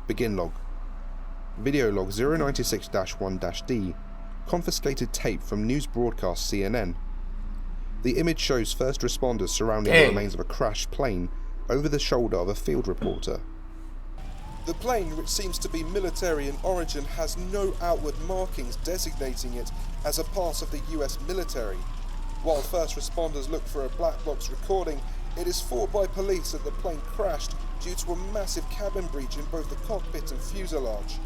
Begin log. Video log 096-1-D. Confiscated tape from news broadcast CNN. The image shows first responders surrounding the remains of a crashed plane over the shoulder of a field reporter. The plane, which seems to be military in origin, has no outward markings designating it as a part of the US military. While first responders look for a black box recording, it is thought by police that the plane crashed due to a massive cabin breach in both the cockpit and fuselage.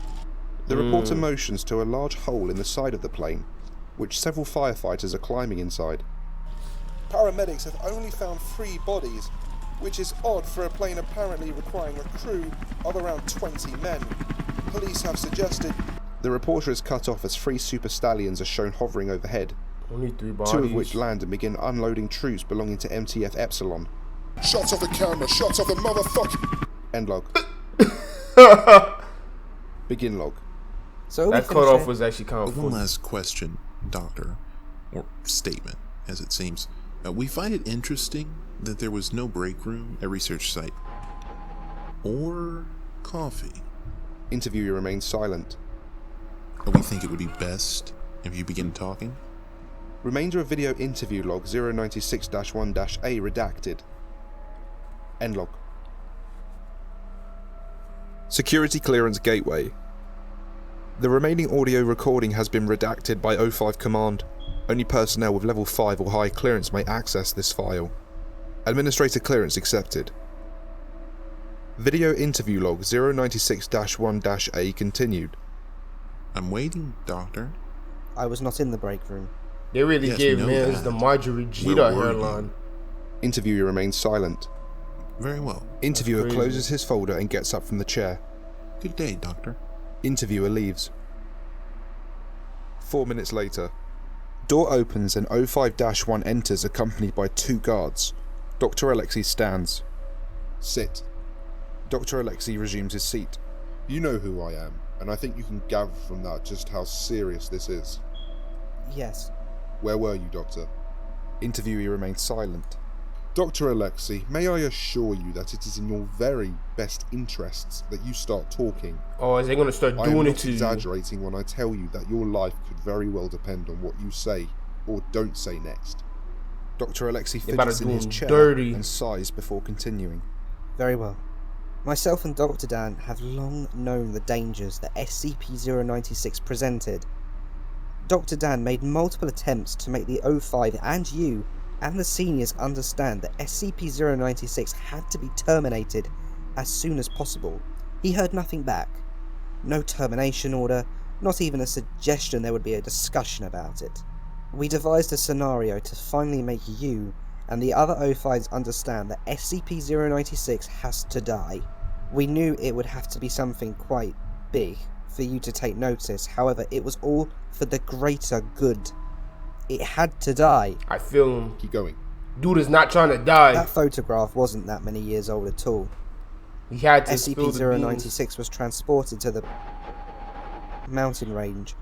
The reporter motions to a large hole in the side of the plane, which several firefighters are climbing inside. Paramedics have only found 3 bodies, which is odd for a plane apparently requiring a crew of around 20 men. Police have suggested... The reporter is cut off as 3 super stallions are shown hovering overhead, only 3 bodies. 2 of which land and begin unloading troops belonging to MTF Epsilon. Shots of the camera, shots of the motherfucker. End log. Begin log. So that cutoff was actually kind of One last question, Doctor, or statement, as it seems. We find it interesting that there was no break room at research site. Or coffee. Interviewer remains silent. We think it would be best if you begin talking. Remainder of video interview log 096-1-A redacted. End log. Security clearance gateway. The remaining audio recording has been redacted by O5 command. Only personnel with level 5 or high clearance may access this file. Administrator clearance accepted. Video interview log 096-1-A continued. I'm waiting, Doctor. I was not in the break room. They really Yes, gave we know Mans that. the Marjorie Jeter Where were hairline. Interviewer remains silent. Very well. Interviewer crazy. closes his folder and gets up from the chair. Good day, Doctor. Interviewer leaves. 4 minutes later. Door opens and O5-1 enters accompanied by 2 guards. Dr. Alexei stands. Sit. Dr. Alexei resumes his seat. You know who I am, and I think you can gather from that just how serious this is. Yes. Where were you, Doctor? Interviewee remains silent. Dr. Alexei, may I assure you that it is in your very best interests that you start talking. Oh, is they gonna start I am doing it not to you? exaggerating when I tell you that your life could very well depend on what you say or don't say next. Dr. Alexei They about fidgets to in do his him chair dirty. and sighs before continuing. Very well. Myself and Dr. Dan have long known the dangers that SCP-096 presented. Dr. Dan made multiple attempts to make the O5 and you and the seniors understand that SCP-096 had to be terminated as soon as possible. He heard nothing back. No termination order, not even a suggestion there would be a discussion about it. We devised a scenario to finally make you and the other O5s understand that SCP-096 has to die. We knew it would have to be something quite big for you to take notice, however it was all for the greater good. It had to die. I feel him. Keep going. Dude is not trying to die. That photograph wasn't that many years old at all. He had to spill the beans. SCP-096 was transported to the mountain range.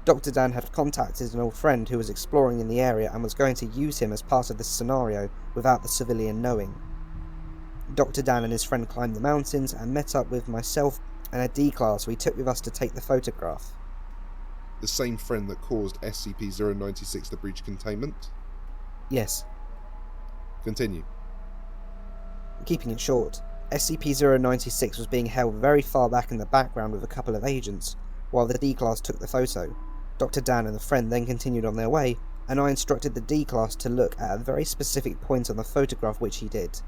Dr. Dan had contacted an old friend who was exploring in the area and was going to use him as part of this scenario without the civilian knowing. Dr. Dan and his friend climbed the mountains and met up with myself and a D-class we took with us to take the photograph. The same friend that caused SCP-096 to breach containment? Yes. Continue. Keeping it short, SCP-096 was being held very far back in the background with a couple of agents, while the D-class took the photo. Dr. Dan and the friend then continued on their way, and I instructed the D-class to look at a very specific point on the photograph, which he did.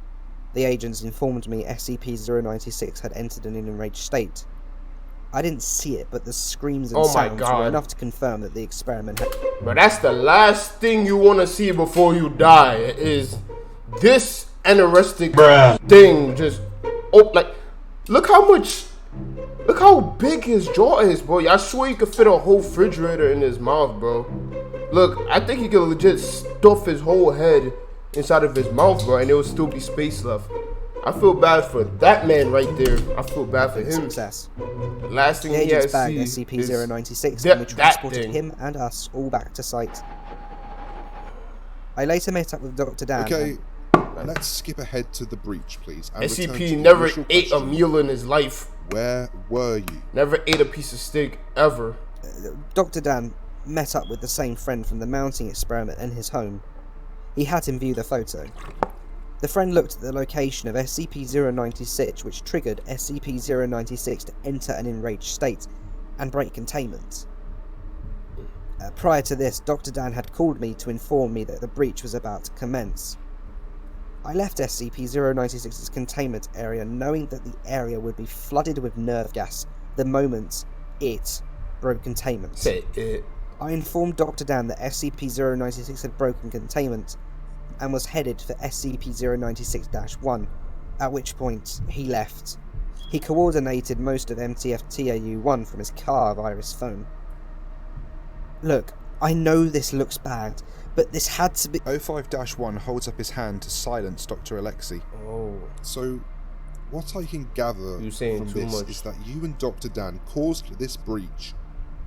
The agents informed me SCP-096 had entered an enraged state. I didn't see it, but the screams and Oh my sounds God. were enough to confirm that the experiment had... But that's the last thing you want to see before you die, is this anorexic thing just... Oh, like, look how big his jaw is, bro. I swear you could fit a whole refrigerator in his mouth, bro. Look, I think he could legit stuff his whole head inside of his mouth, bro, and there will still be space left. I feel bad for that man right there. I feel bad for him. success. Last thing The he agents has bagged see SCP-096 is and we that transported thing. him and us all back to site. I later met up with Dr. Dan. Okay, man. Let's skip ahead to the breach, please. And return to SCP the never initial ate a question. meal in his life. Where were you? Never ate a piece of steak, ever. Dr. Dan met up with the same friend from the mounting experiment in his home. He had him view the photo. The friend looked at the location of SCP-096, which triggered SCP-096 to enter an enraged state and break containment. Prior to this, Dr. Dan had called me to inform me that the breach was about to commence. I left SCP-096's containment area knowing that the area would be flooded with nerve gas the moment it broke containment. Say it. I informed Dr. Dan that SCP-096 had broken containment and was headed for SCP-096-1, at which point he left. He coordinated most of MTF-TAU-1 from his car via his phone. Look, I know this looks bad, but this had to be... 05-1 holds up his hand to silence Dr. Alexei. Oh. So, what I can gather You're saying from too this much. is that you and Dr. Dan caused this breach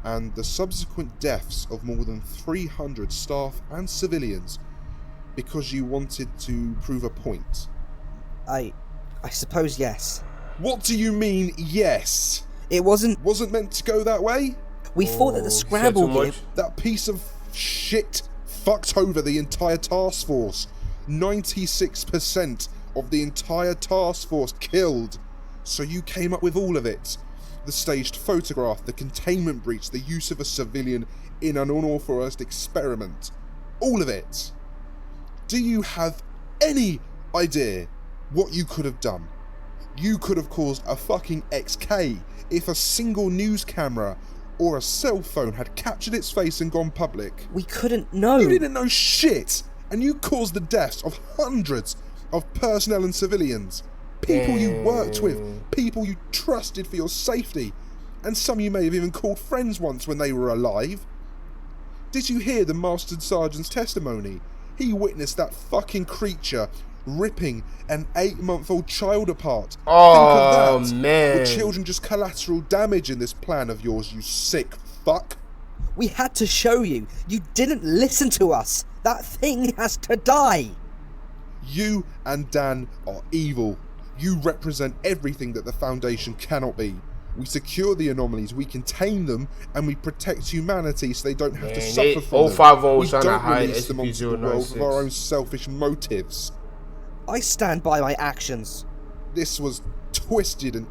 and the subsequent deaths of more than 300 staff and civilians because you wanted to prove a point. I suppose yes. What do you mean, yes? It wasn't... Wasn't meant to go that way? We thought that the said Scrabble too game... much. That piece of shit fucked over the entire task force. 96% of the entire task force killed. So you came up with all of it. The staged photograph, the containment breach, the use of a civilian in an unauthorized experiment. All of it. Do you have any idea what you could have done? You could have caused a fucking XK if a single news camera or a cell phone had captured its face and gone public. We couldn't know. You didn't know shit, and you caused the deaths of hundreds of personnel and civilians. People you worked with, people you trusted for your safety, and some you may have even called friends once when they were alive. Did you hear the Master Sergeant's testimony? He witnessed that fucking creature ripping an 8-month-old child apart. Oh, Think of that. man. Were children just collateral damage in this plan of yours, you sick fuck? We had to show you. You didn't listen to us. That thing has to die. You and Dan are evil. You represent everything that the Foundation cannot be. We secure the anomalies, we contain them, and we protect humanity so they don't have to suffer from them. 050 We trying to don't hide release them onto the world with SCP-096. our own selfish motives. I stand by my actions. This was twisted and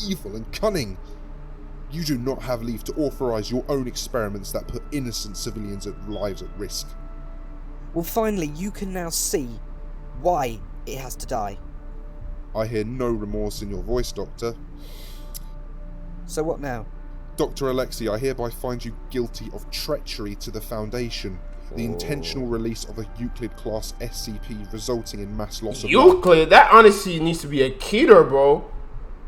evil and cunning. You do not have leave to authorize your own experiments that put innocent civilians' lives at risk. Well, finally, you can now see why it has to die. I hear no remorse in your voice, Doctor. So what now? Dr. Alexei, I hereby find you guilty of treachery to the Foundation, the intentional release of a Euclid-class SCP resulting in mass loss of life. Euclid, that honestly needs to be a keter, bro.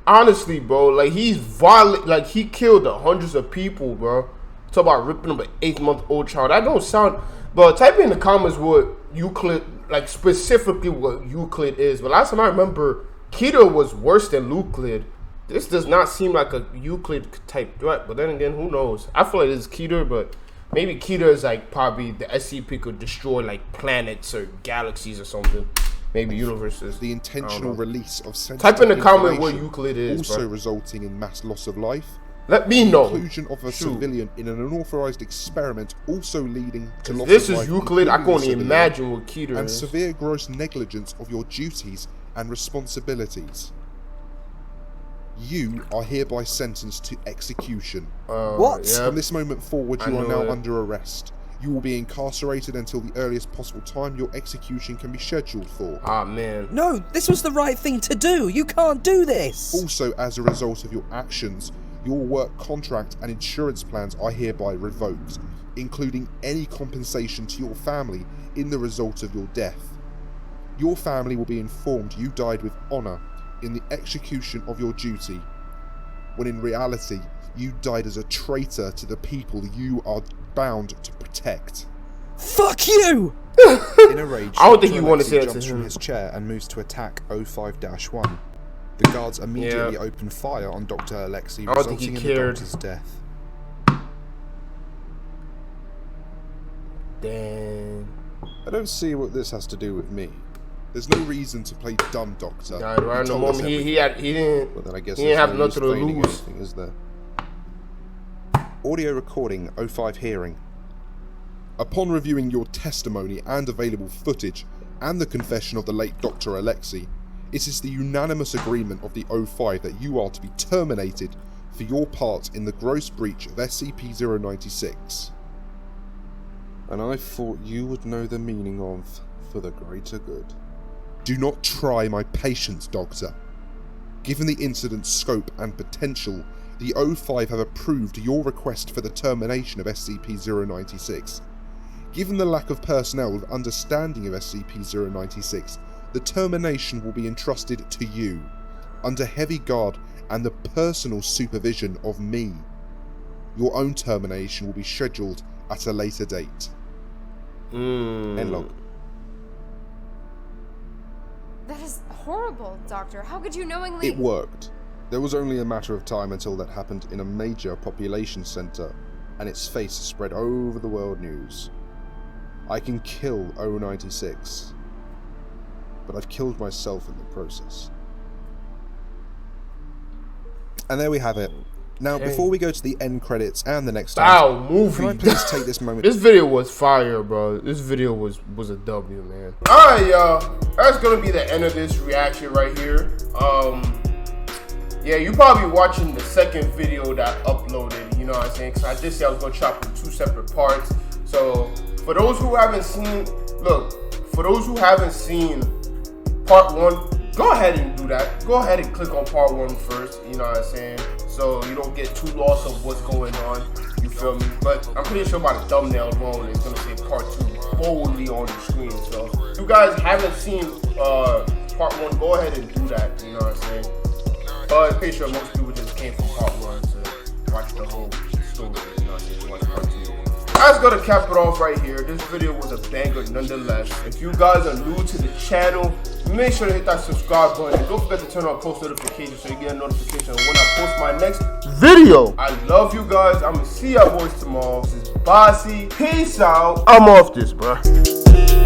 Honestly, bro, like he's violent, like he killed hundreds of people, bro. Talk about ripping up an 8-month-old child. That don't sound. But type in the comments what Euclid, like specifically what Euclid is. But last time I remember, keter was worse than Euclid. This does not seem like a Euclid type threat. But then again, who knows? I feel like it's keter, but maybe keter is like probably the SCP could destroy like planets or galaxies or something. Maybe universes. The intentional release of sensitive Type in the comment what information, Euclid is, also bro. resulting in mass loss of life. Let me know. Inclusion of a civilian in an unauthorized experiment, also leading to loss This of is life, Euclid. I including can't the civilian, imagine what keter and is. severe gross negligence of your duties and responsibilities. You are hereby sentenced to execution. What? Yeah. From this moment forward, I you are know now it. under arrest. You will be incarcerated until the earliest possible time your execution can be scheduled for. Ah, man. No, this was the right thing to do. You can't do this. Also, as a result of your actions, your work contract and insurance plans are hereby revoked, including any compensation to your family in the result of your death. Your family will be informed you died with honour in the execution of your duty, when in reality you died as a traitor to the people you are bound to protect. Fuck you! In a rage, I don't think Dr. you want to Alexei say that to jumps from him. his chair and moves to attack 05-1. The guards immediately Yeah. open fire on Dr. Alexei, I don't think he resulting in the cared. doctor's death. Damn. I don't see what this has to do with me. There's no reason to play dumb, Doctor. Nah, right in the moment he didn't. Well, then I guess he didn't have no nothing to use lose. anything, is there? Audio recording 05 hearing. Upon reviewing your testimony and available footage, and the confession of the late Dr. Alexei, it is the unanimous agreement of the O5 that you are to be terminated for your part in the gross breach of SCP-096. And I thought you would know the meaning of for the greater good. Do not try my patience, Doctor. Given the incident's scope and potential, the O5 have approved your request for the termination of SCP-096. Given the lack of personnel with understanding of SCP-096, the termination will be entrusted to you, under heavy guard and the personal supervision of me. Your own termination will be scheduled at a later date. End log. That is horrible, Doctor. How could you knowingly... It worked. There was only a matter of time until that happened in a major population center, and its face spread over the world news. I can kill 096, but I've killed myself in the process. And there we have it. Now, before we go to the end credits and the next Wow, movie. can I please take this moment? This video was fire, bro. This video was a W, man. Alright, y'all. That's gonna be the end of this reaction right here. Yeah, you probably watching the second video that I uploaded, you know what I'm saying? Because I did say I was gonna chop in 2 separate parts. So, for those who haven't seen, for those who haven't seen part 1, go ahead and do that. Go ahead and click on part 1 first, you know what I'm saying? So you don't get too lost of what's going on, you feel me? But I'm pretty sure by the thumbnail alone, it's gonna say part 2 boldly on the screen. So if you guys haven't seen part 1, go ahead and do that, you know what I'm saying? But I'm pretty sure most people just came from part 1 to watch the whole story, you know what I'm saying? To watch part 2. I was gonna cap it off right here. This video was a banger nonetheless. If you guys are new to the channel, make sure to hit that subscribe button. And don't forget to turn on post notifications so you get a notification when I post my next video. I love you guys. I'm gonna see y'all boys tomorrow. This is Bossy. Peace out. I'm off this, bruh.